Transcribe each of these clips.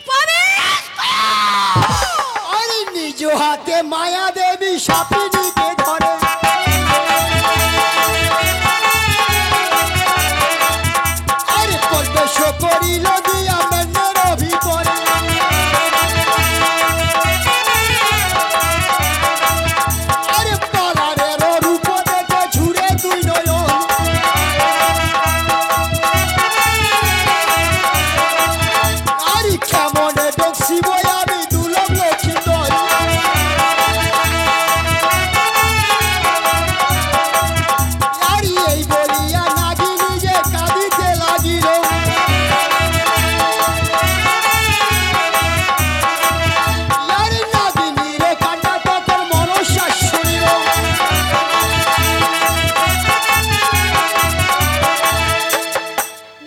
প্রবেশ করো। আরে নিজ হাতে মায়া দেবী সাপিনীকে ধরে আরে প্রবেশ করিল দিয়া মেনের ভিতরে আরে পালারের রূপ দেখে ঝুরে দুই নয়ন আরে কেমনে দেখছি বই আমি দুলভ লক্ষ্মীন্দর আরে এই বলিয়া নাগিনী যে কাঁদিতে লাগিল আরে নাগিনীর কান্না তখন মনসা শুনিল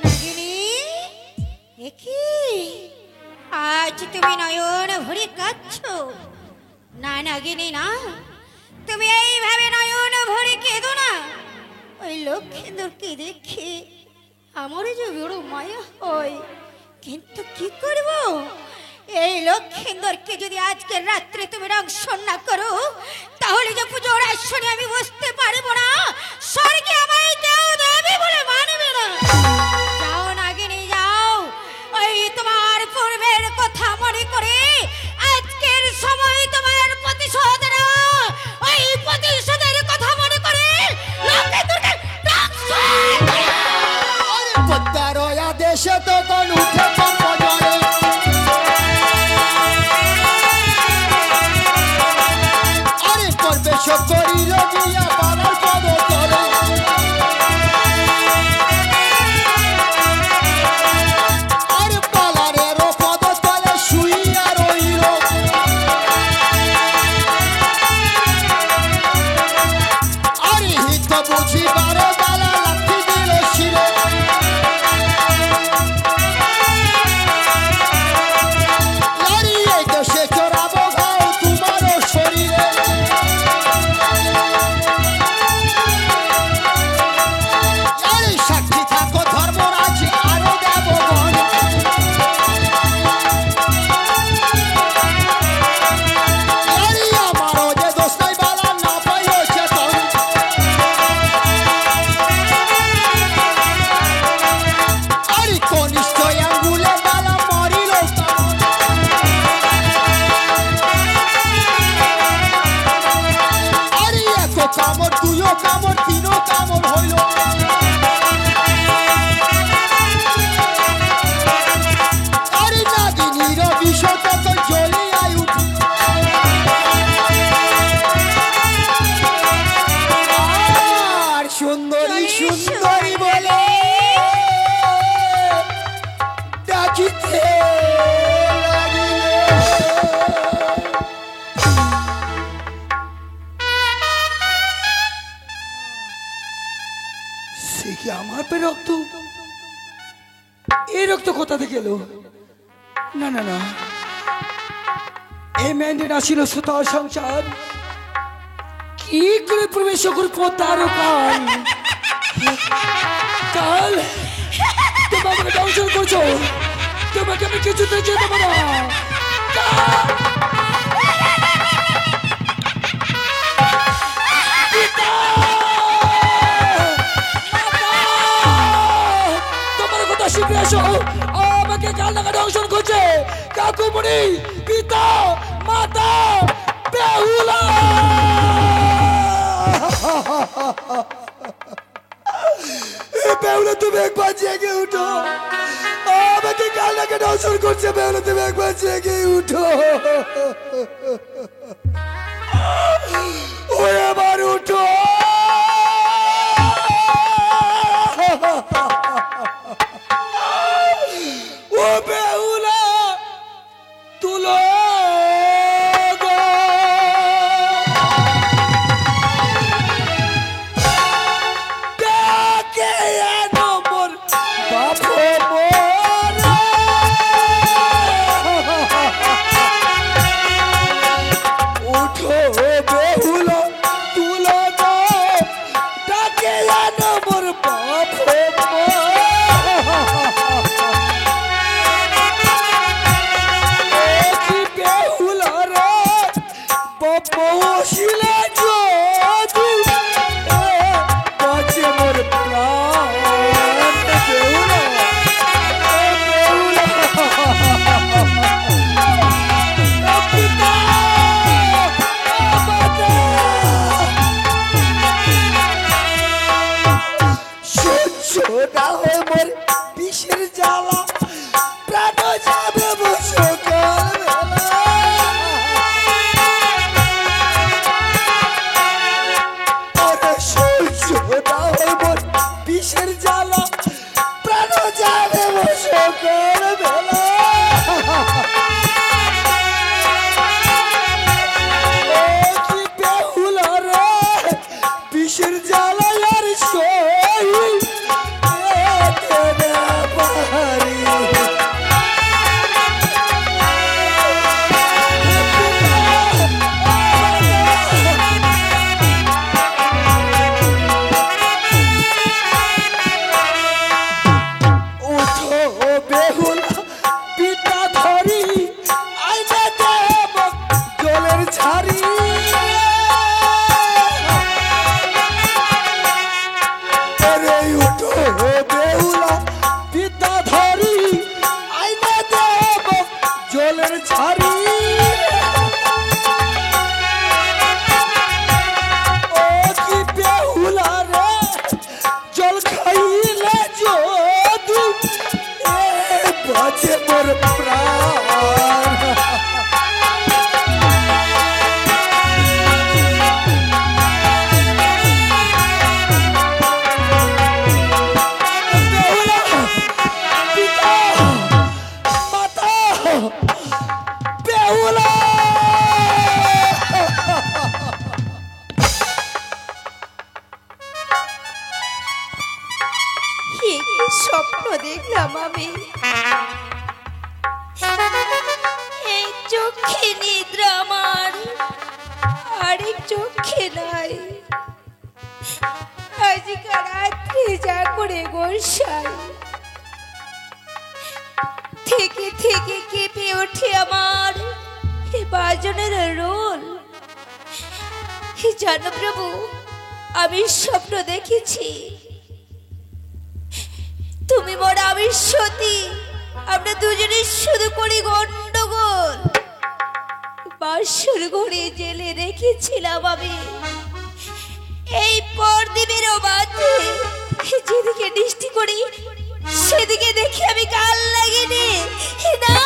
নাগিনী, এ কি? আজ তুমি নয়ন ভরে কাঁদছো? না নাগিনী না, তুমি এইভাবে নয়ন ভরে কেঁদো না। ওই লক্ষ্মীন্দরকে দেখে আমার যে বড় মায়া হয়, কিন্তু কি করব? এই লক্ষ্মীন্দরকে যদি আজকের রাত্রে তুমি রক্ষণ না করো, তাহলে যে পুজোর আসনে আমি বসতে পারবো না, স্বর্গে আমায় কেউ দেবে বলে মানবে না। যাও নাগিনী যাও, ওই তোমার পূর্বের কথা মনে করে আজকের সময় তোমার প্রতিশোধ নেওয়া, ওই প্রতিশোধের কথা মনে করে লক্ষ্মীন্দরকে রক্ষণ করো। আরে পদ্মারয়া দেশে তখন উঠে কম্পজরে আরে প্রবেশ করিল গিয়া পালার পদ তলে আরে পালারের পদ তলে শুইয়া রইল আরে হিত বুঝিবার বালা লাথি দিল শিরে আরে এই দেশে চড়াবো গাও তোমারও শরীরে আরে সাক্ষী থাকো ধর্মরাজ আরো দেবগণ আরে আমারও যে দোষ নাই বালা না পাইও চেতন আরে কনিষ্ঠ আঙ্গুলে বালা মরিল কারণ আরে এক কামড় দুইও কামড় তিনও কামড় হইল আরে নাগিনীর বিষ তখন জ্বলিয়াই উঠিল আর সুন্দরী সুন্দরী বলে ডাকিতে লাগিল সে কি আমার পে রক্ত? এই রক্ত কোথা থেকে এলো? না না না, এই মেয়েটা ছিল সুতার সংসার, কি করে প্রবেশ করব তার উপায়? কাল তুমি আমাকে দংশন করছো, তোমাকে আমি কিছুতে যেতে পারবো না। কাল! পিতা! তোমার কথা শিখে আসো, আমাকে কাল টাকা দংশন করছে কাকুমণি, পিতা, মাতা, বেহুলা। বেহুলা তুমি একবার জেগে উঠো, আমাকে কাল টাকা দংশন করছে। বেহুলা তুমি একবার জেগে উঠো, ও এবার উঠো। ও বেহুলা তুলো গো, ডাকে এনো মোর বাপ মোরা। উঠো বেহুলা তুলো গো, যাবে সকালবেলা। ওরে সহ্য না হইব বিষের জ্বালা, প্রাণ যাবে সকালবেলা। ও কি বেহুলা রে, বিষের জ্বালা আর সইতে না পারি। উঠো বেহুলা পিতা ধরি, আইনে দেব জলের ঝাড়ি। আরে উঠো বেহুলা পিতা ধরি, আইনে দেব জলের ঝাড়ি। ও কি বেহুলা রে, জল খাইলে যদি বাঁচে মোর প্রাণ। বেহুলা, পিতা, মাতা, বেহুলা। কি স্বপ্ন দেখলাম আমি, এই চোখে নিদ্রা আমার, আরেক চোখে নাই। আজকাল রাত্রে যা করে গোসাই, থেকে থেকে কেঁপে ওঠে আমার বাজনের রোল। জানো প্রভু, আমি স্বপ্ন দেখেছি তুমি মোর, আমি সতী, আমরা দুজনে শুধু করি গন্ডগোল। বাসর ঘরে জেলে রেখেছিলাম আমি, এই পরদিনের মাঝে যেদিকে দৃষ্টি করি সেদিকে দেখি আমি কাল লাগিনি। না,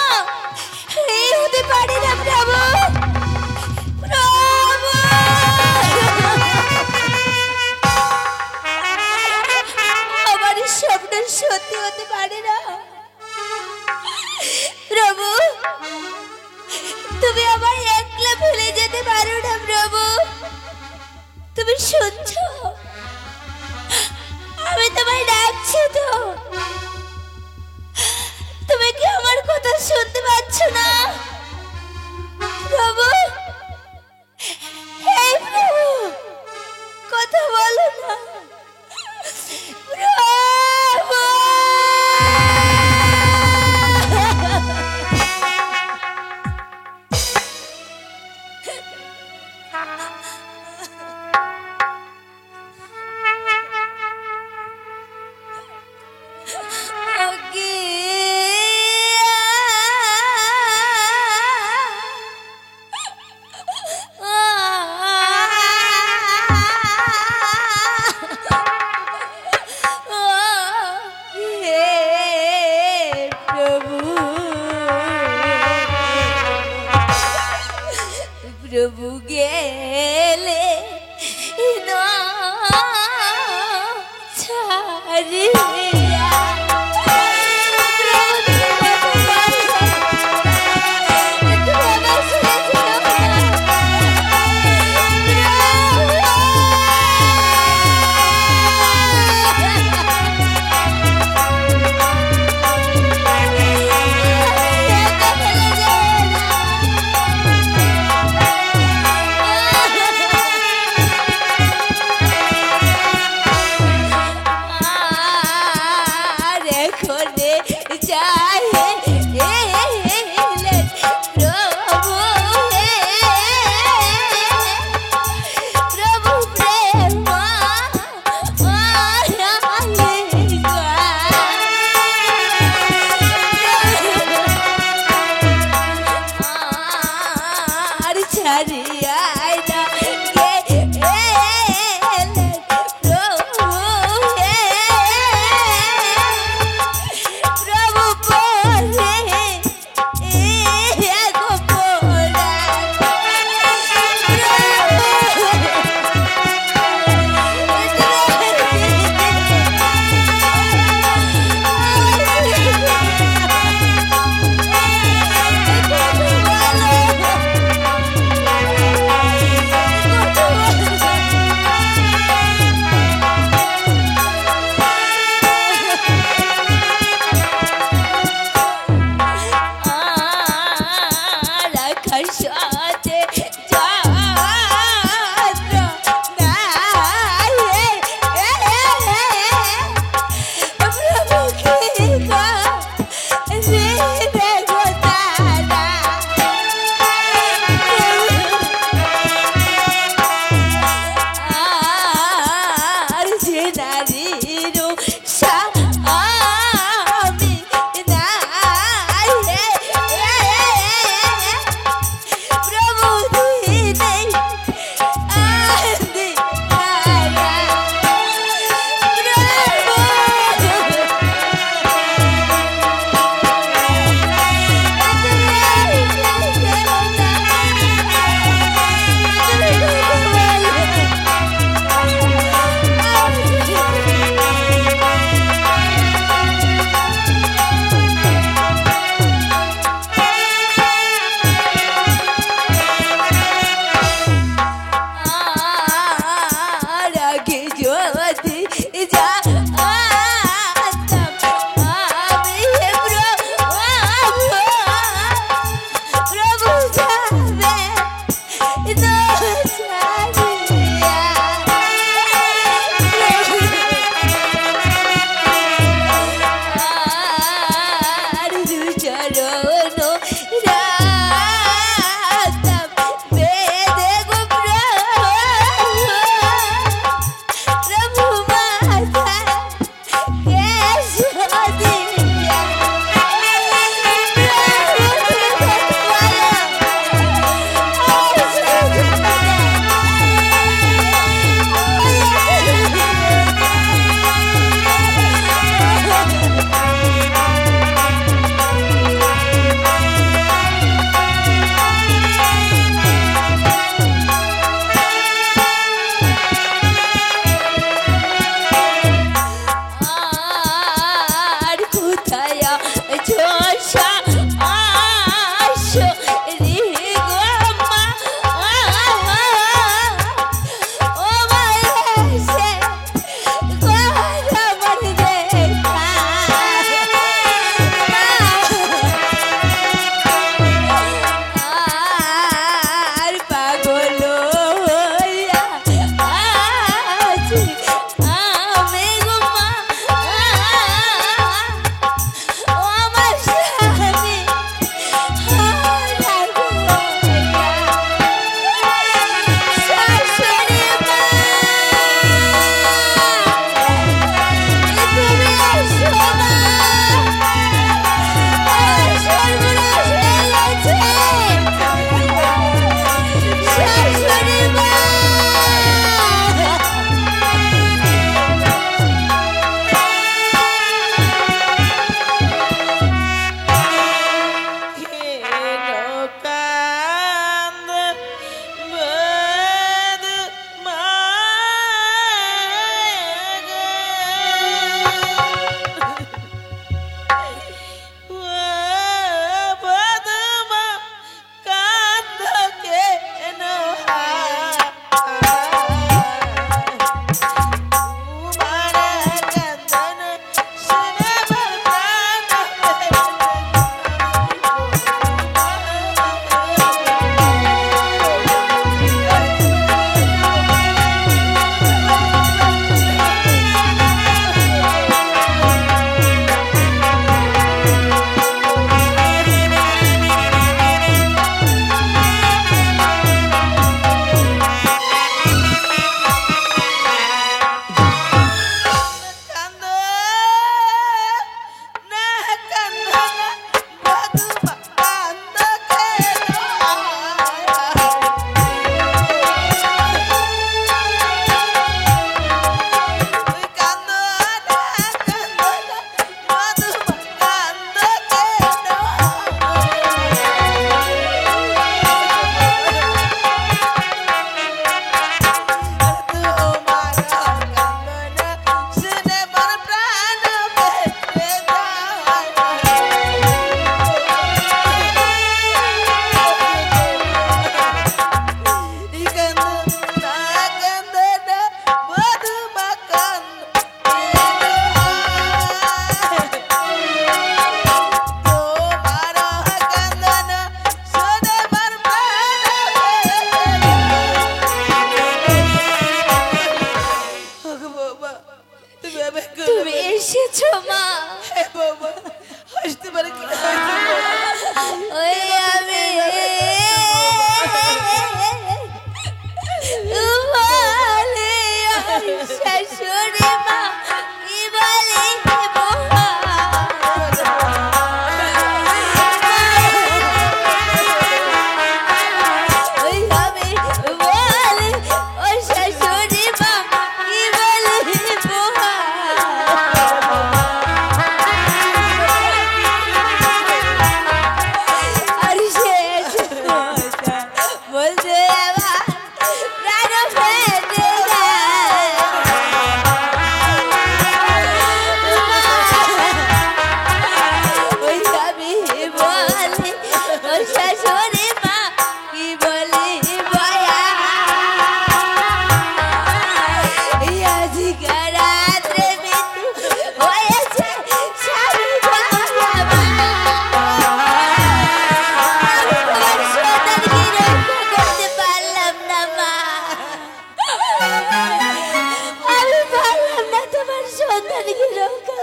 এই হতে পারে না প্রভু, প্রভু। আমার স্বপ্ন সত্যি হতে পারে না প্রভু, তুমি আমায় একলা ফেলে যেতে পারো না প্রভু। তুমি শুনছো, আমি তোমায় ডাকছি তো, তুমি কি আমার কথা শুনতে পাচ্ছ না প্রভু? হে প্রভু, কথা বলো না প্রভু। প্রভু গেলে না ছাড়িয়া, শাশুড়ি মা কি বলে ওই হবে বলে ও শাশুড়ি মা কি বলে আর শেষ বলছে আমার প্রাণ ফেটে যায় ওই আমি বলে ও শাশুড়ি মা কি বলি বয়া আজকে রাত্রে মৃত্যু হয়েছে স্বামী বাবা তোমার সন্তানকে রক্ষা করতে পারলাম না মা আমি পারলাম না তোমার সন্তানকে রক্ষা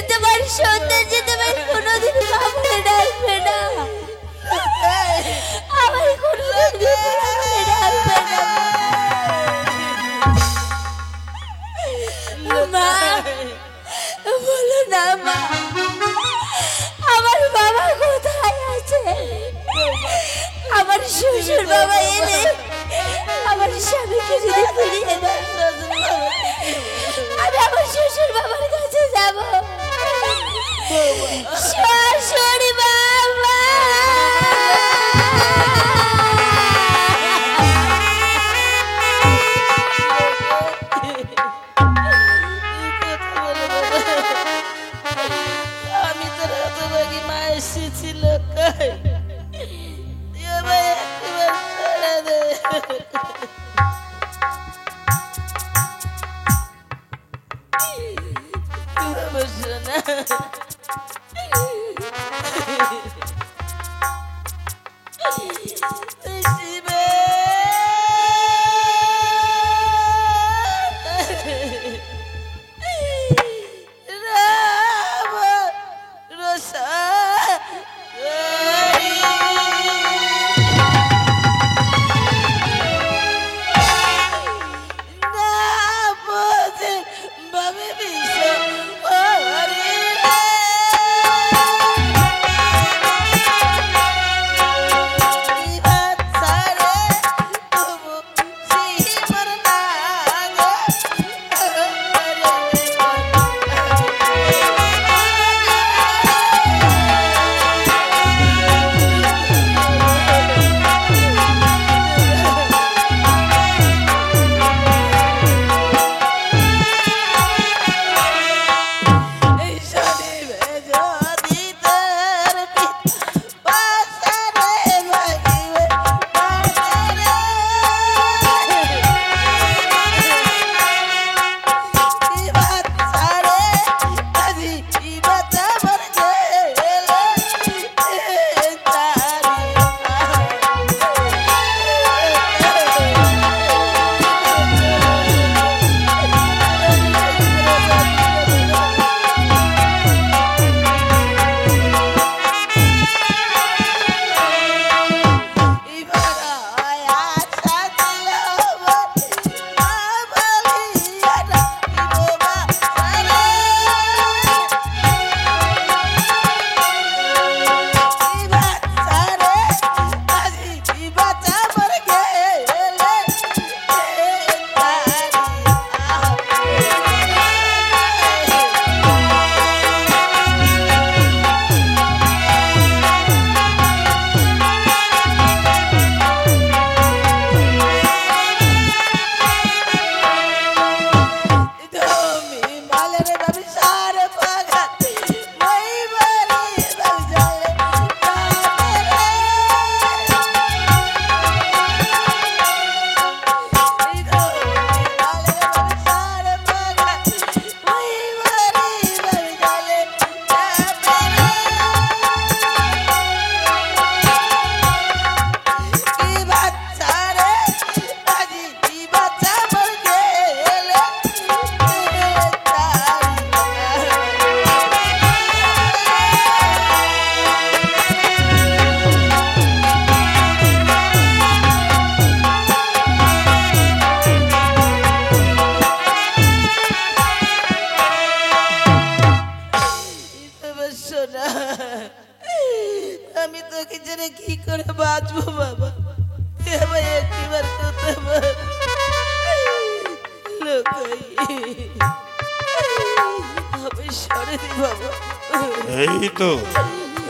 তোমার সন্তান যে তোমার কোনোদিন বাবুরে ডাকবে না আমার কোনোদিন বিপুলাকে ডাকবে না মা বলো না মা আমার বাবা কোথায় আছে আমার শ্বশুর বাবা এলে আমার স্বামীকে যদি ফিরিয়ে দেয় আমি আমার শ্বশুর বাবার কাছে যাব শ্বশুর বাবা আমি তোর হতভাগী মা এসেছিল সোনা, আমি তোকে ছেড়ে কি করে বাঁচবো বাবা? তুই আমায় একটিবার কথা বল। লোকাই, আমি সরে দি বাবা।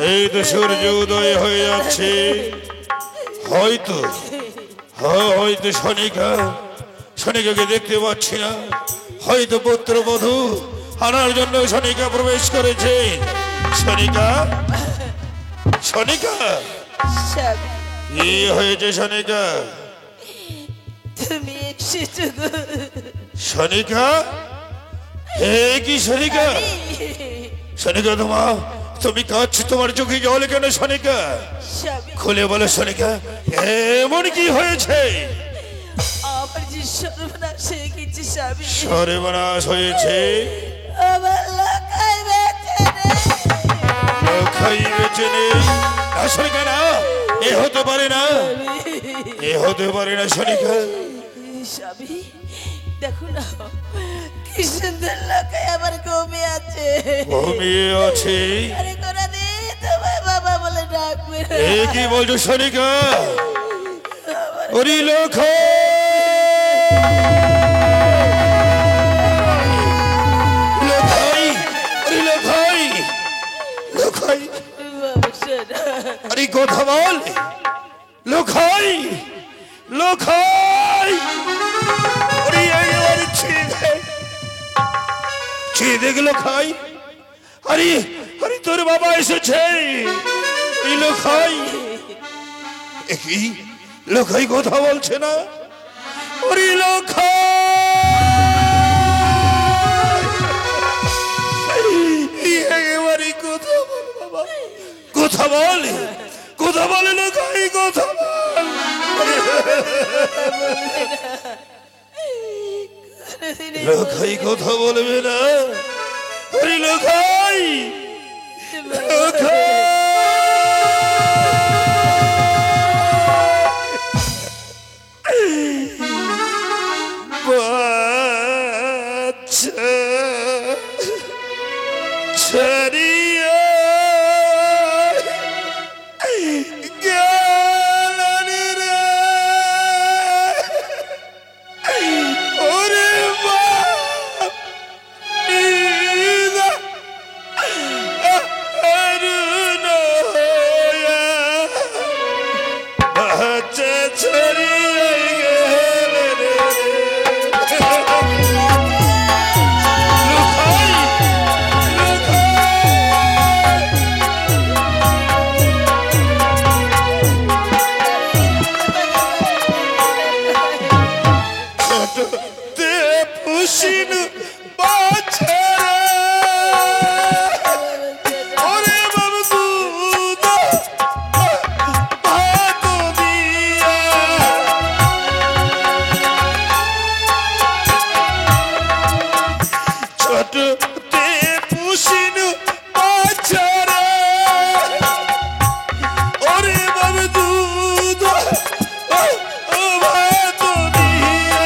এই তো সূর্য উদয় হয়ে যাচ্ছে। হয়তো শনিকাকে দেখতে পাচ্ছি না। হয়তো পুত্রবধূ আনার জন্য শনিকা প্রবেশ করেছে। শনিকা, স্বামী, কি হয়েছে শনিকা? তুমি এসেছো গো। শনিকা, কি শনিকা? শনিকা তুমি কাঁদছো, তোমার চোখে জল কেন শনিকা? স্বামী, খুলে বলো শনিকা, এমন কি হয়েছে? আমার যে সর্বনাশ হয়ে গেছে স্বামী। সর্বনাশ হয়েছে? আমার লোকাই বেঁচে নেই। লোকাই বেঁচে নেই? না শনিকা, না, এ হতে পারে না, এ হতে পারে না শনিকা। স্বামী, দেখো না কি সুন্দর লোকাই আমার ঘুমিয়ে আছে। ঘুমিয়ে আছে? আরে কোনদিন তোমায় বাবা বলে ডাকবে না। এ কি বলছো শনিকা? ওরে লোক, বাবা সোনা, আরে কথা বল। লোকাই, লোকাই, আরে তোর বাবা এসেছে। লোকাই, লোকাই কথা বলছে না। ওরে লোকাই, কথা বল বাবা, কথা বল, কথা বলে লোকাই, কথা বল। লোকাই কথা বলবে না? ওরে লোকাই, বাচ্চা ছাড়িয়ে গেলেন রে। ওরে বাচ্চা ছাড়িয়ে গেলেন রে। পুষিন বাচ্চা ওরে বাবা দুধ ভাত দিয়া ছোট তে পুষিন বাচ্চা ওরে বাবা দুধ ভাত দিয়া।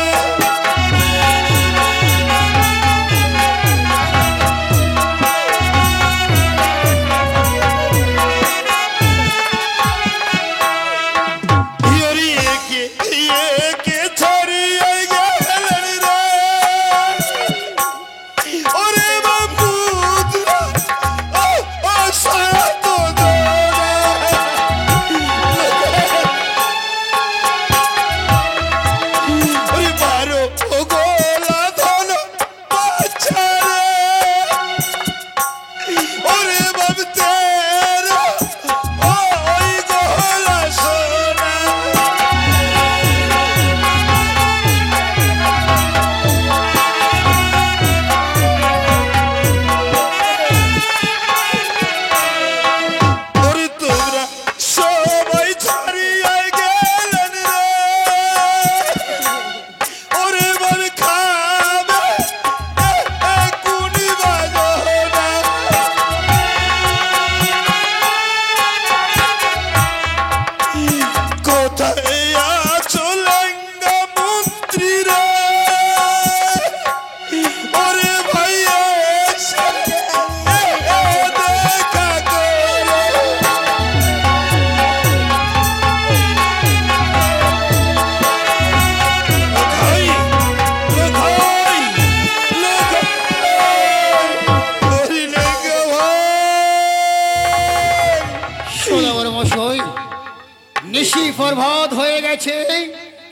নিশি প্রভাত হয়ে গেছে,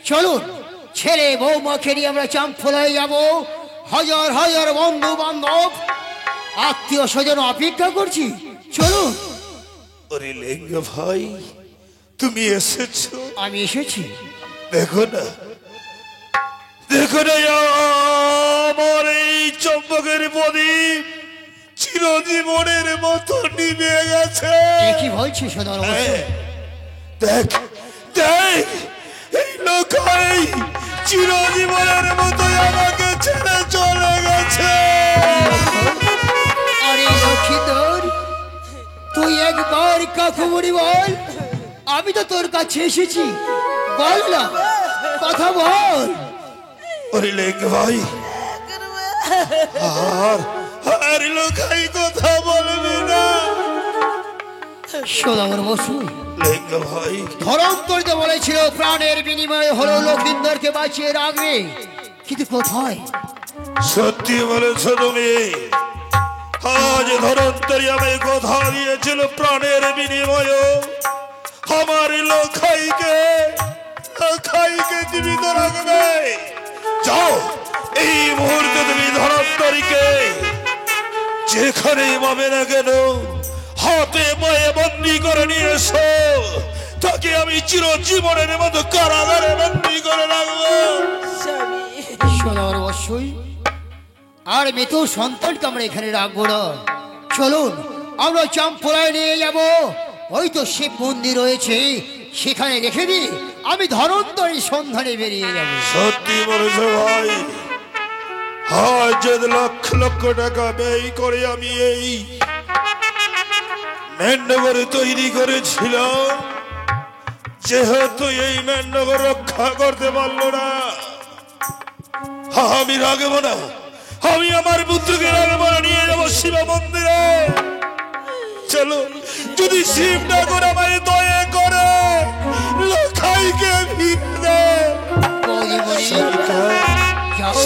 চলুন ছেলে বৌমাকে নিয়ে আমরা চাম্পলায় যাব। হাজার হাজার বন্ধু বান্ধব আত্মীয় স্বজন অপেক্ষা করছি, চলুন। ওরে লেঙ্গা ভাই, তুমি এসেছো? আমি এসেছি। দেখো না, দেখো না, আমার এই চম্পকের প্রদীপ চিরজীবনের মতো নিভে গেছে। এ কি বলছি সদর হ্যাঁ, দেখ দেখ, এই লোকাই চিরজীবনের মতো আমাকে ছেড়ে চলে গেছে। আরে লক্ষ্মীধর, তুই একবার কাকুমণি বল, আমি তো তোর কাছে এসেছি, বল না, কথা বল। ওরে লেঙ্গা ভাই, আর আর লোকাই কথা বলবে না। সদর বসু, লেঙ্গা ভাই, ধরম করতে বলেছিল প্রাণের বিনিময়ে হলো লক্ষিন্দরকে বাঁচিয়ে রাখবে, কিন্তু কোথায়? সত্যি বলেছ তুমি। আজ ধরন্তরী আমি কথা দিয়েছিল প্রাণের বিনিময়ে আমার লোখাইকে জীবিত রাখবে। যাও, এই মুহূর্তে তুমি ধরন্তরীকে যেখানেই পাবে না কেন হাতে পায়ে বন্দি করে নিয়ে এসো। তাকে আমি চিরজীবনের মতো কারাগারে বন্দি করে রাখবো। সদর অবশ্যই, আর মৃত সন্তানকে আমরা এখানে রাখবো না। চলুন আমরা চাম্পলায় নিয়ে যাব, ওই তো শিব মন্দির রয়েছে, সেখানে রেখে দিই, আমি ধরন্তরীর সন্ধানে বেরিয়ে যাব। সত্যি বলেছ ভাই, আজ যদি লক্ষ লক্ষ টাকা ব্যয় করে আমি এই মেন্নগর তৈরি করেছিলাম, যেহেতু এই মেন্নগর রক্ষা করতে পারলো না, আমি রাখবো না। আমি আমার পুত্রকে রাখবো না, নিয়ে যাবো শিব মন্দিরে। চলো, যদি শিব ঠাকুর আমায় দয়া করে লোখাইকে ফিরে দেয়।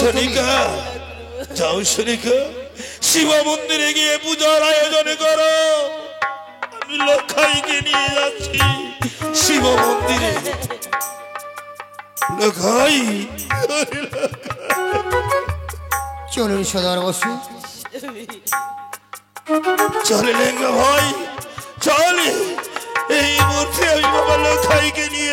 সনিকা, যাও সনিকা, শিব মন্দিরে গিয়ে পূজার আয়োজন করো। আমি লোখাইকে নিয়ে যাচ্ছি শিব মন্দিরে। লোখাই, চলুন সদর বসু। চলে লেঙ্গা ভাই, চলে। এই মুহূর্তে আমি বাবা লোখাইকে নিয়ে